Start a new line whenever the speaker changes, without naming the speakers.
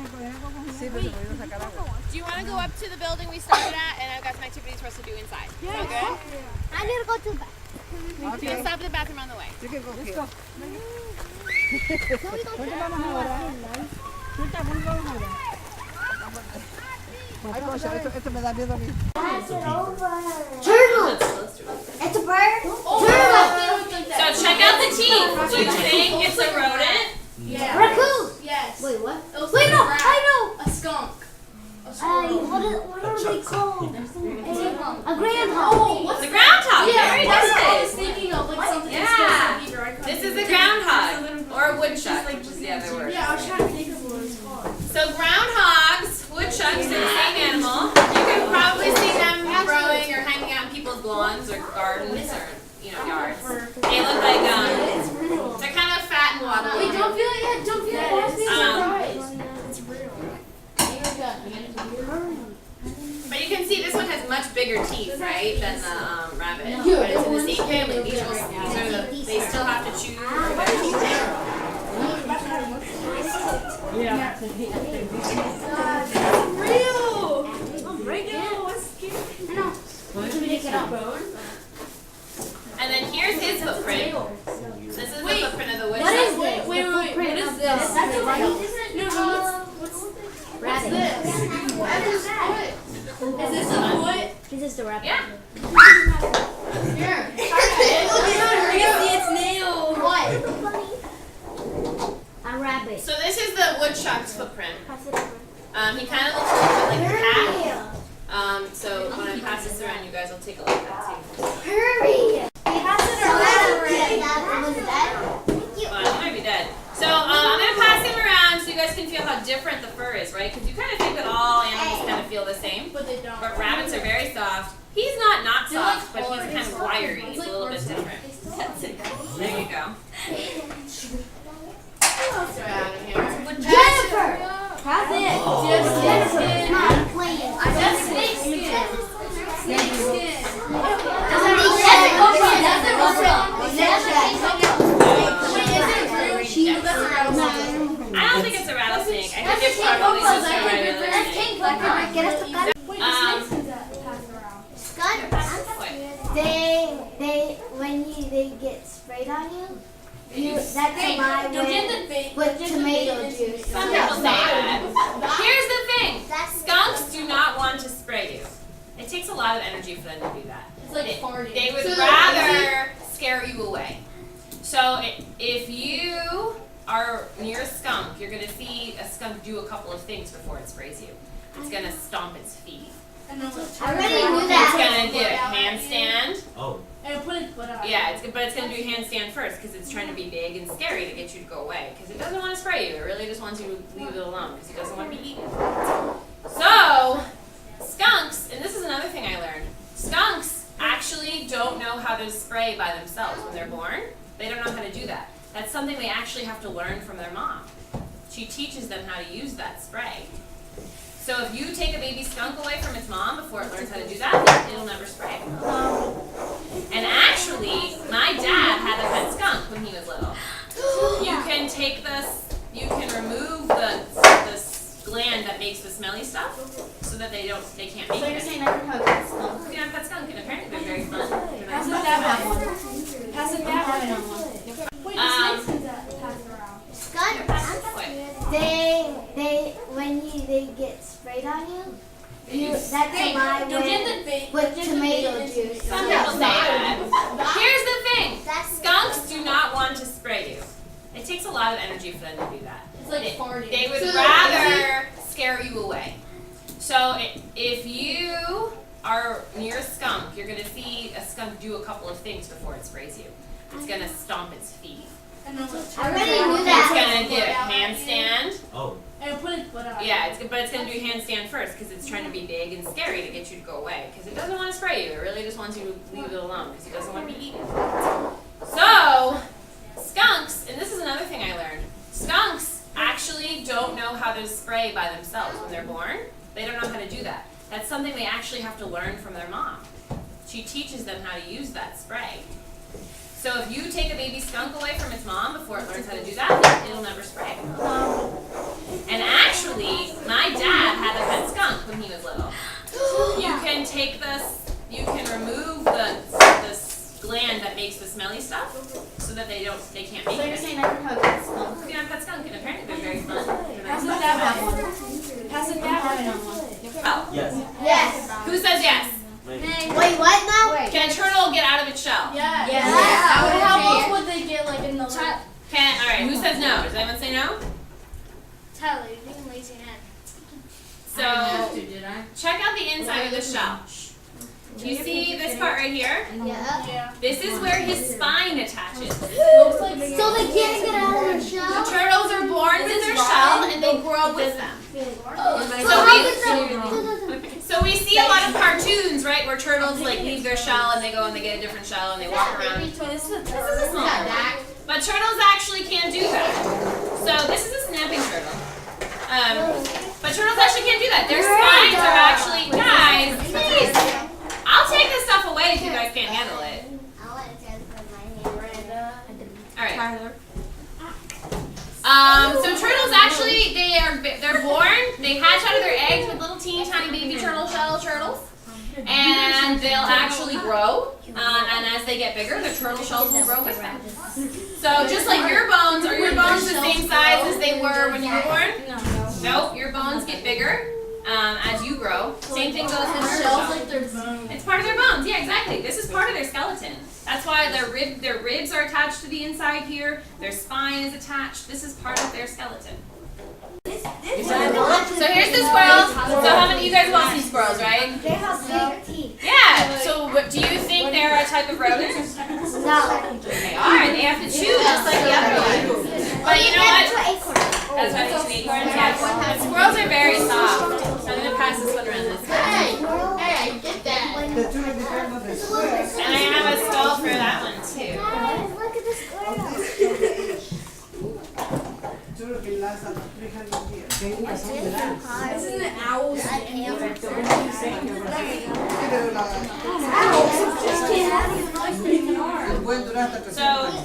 Do you want to go up to the building we started at? And I've got some activities for us to do inside. Yeah. Okay?
I need to go to the bathroom.
Okay. You can stop at the bathroom on the way.
You can go
Let's
here.
go.
Ay, Concha, esto me da miedo a mí.
Turtle! It's a bird? Turtle!
So check out the teeth. Do you think it's a rodent?
Yeah. Raccoon!
Yes.
Wait, what? Wait, no, I know!
A skunk.
What are they called? A groundhog.
Oh, what's
The groundhog. Very
I was
nice.
thinking of like something
Yeah.
specific.
This is a groundhog or a woodchuck, which is the other word.
Yeah, I was trying to think of what it's called.
So groundhogs, woodchucks, they're the same animal. You can probably see them growing or hanging out in people's lawns or gardens or yards. They look like they're kind of fat and waddly.
Wait, don't feel it yet. Don't feel it. It's real.
But you can see this one has much bigger teeth, right, than the rabbit.
Yeah.
But it's in the same family. They still have to chew.
Yeah.
And then here's his footprint. This is the footprint of the woodchuck.
What is this?
Wait. What is this?
That's a rabbit.
No, what's
Rabbit.
this? Is this a foot?
This is the rabbit.
Yeah.
Here.
Its nail. What? A rabbit.
So this is the woodchuck's footprint.
Pass it over.
He kind of looks a little bit like a cat. So when I pass this around, you guys will take a look at that too.
Hurry! Pass it around.
Well, he might be dead. So I'm going to pass him around so you guys can feel how different the fur is, right? Because you kind of think that all animals kind of feel the same.
But they don't.
But rabbits are very soft. He's not soft, but he's kind of wiry. He's a little bit different. That's it. There you go.
Jennifer! Pass it.
Jennifer.
Not playing.
Just snake skin. Snake skin.
I don't think it's a rattlesnake. I think it's probably just a regular snake.
They get sprayed on you. That's my way with tomato juice.
Some people say that. Here's the thing. Skunks do not want to spray you. It takes a lot of energy for them to do that.
It's like farting.
They would rather scare you away. So if you are near a skunk, you're going to see a skunk do a couple of things before it sprays you. It's going to stomp its feet.
I already knew that.
It's going to do a handstand.
Oh.
And put its butt out.
Yeah, but it's going to do a handstand first because it's trying to be big and scary to get you to go away. Because it doesn't want to spray you. It really just wants you to leave it alone because it doesn't want to be eaten. So, skunks, and this is another thing I learned. Skunks actually don't know how to spray by themselves when they're born. They don't know how to do that. That's something they actually have to learn from their mom. She teaches them how to use that spray. So if you take a baby skunk away from its mom before it learns how to do that, it'll never spray. And actually, my dad had a pet skunk when he was little. You can take this, you can remove the gland that makes the smelly stuff so that they can't make it.
So you're saying I can have a pet skunk?
You can have a pet skunk, and apparently they're very fun.
Pass it that one. Pass it that one. Wait, the snake skin's passed around.
Skunks, they get sprayed on you. That's my way with tomato juice.
Some people say that. Here's the thing. Skunks do not want to spray you. It takes a lot of energy for them to do that.
It's like farting.
They would rather scare you away. So if you are near a skunk, you're going to see a skunk do a couple of things before it sprays you. It's going to stomp its feet.
I already knew that.
It's going to do a handstand.
Oh.
And put its butt out.
Yeah, but it's going to do a handstand first because it's trying to be big and scary to get you to go away. Because it doesn't want to spray you. It really just wants you to leave it alone because it doesn't want to be eaten. So, skunks, and this is another thing I learned. Skunks actually don't know how to spray by themselves when they're born. They don't know how to do that. That's something they actually have to learn from their mom. She teaches them how to use that spray. So if you take a baby skunk away from its mom before it learns how to do that, it'll never spray. And actually,
have one. Pass it back.
Oh.
Yes.
Yes.
Who says yes?
Wait, what now?
Can a turtle get out of its shell?
Yeah.
Yeah.
How else would they get like in the
Can, alright, who says no? Does anyone say no?
Tyler, you're being lazy man.
So, check out the inside of the shell. Do you see this part right here?
Yeah.
This is where his spine attaches.
looks like
So they can't get out of their
The
shell?
turtles are born with their shell and they grow with them. So we see a lot of cartoons, right, where turtles like leave their shell and they go and they get a different shell and they walk around. This is a small one. But turtles actually can't do that. So this is a snapping turtle. But turtles actually can't do that. Their spines are actually, guys, please. I'll take this stuff away if you guys can't handle it.
I'll let it transfer my hand.
Alright. So turtles actually, they're born, they hatch out of their eggs with little teeny tiny baby turtle shell turtles. And they'll actually grow, and as they get bigger, the turtle shells will grow with them. So just like your bones, are your bones the same size as they were when you were born? No, your bones get bigger as you grow. Same thing goes with turtle shells.
like their bones.
It's part of their bones, yeah, exactly. This is part of their skeleton. That's why their ribs are attached to the inside here. Their spine is attached. This is part of their skeleton. So here's the squirrels. So how many of you guys want these squirrels, right?
They have big teeth.
Yeah. So do you think they're a type of rodent?
No.
They are. They have to chew just like the other ones. But you know what? That's why they chew acorns. Yes. But squirrels are very soft. So I'm gonna pass this one around this way.
Hey, get that.
The churro depends on the square.
And I have a skull for that one too.
Guys, look at the squirrel.
Churro can last up to 300 years.
This is an owl.
Pero la,
Ow.
pueden durar hasta 300
So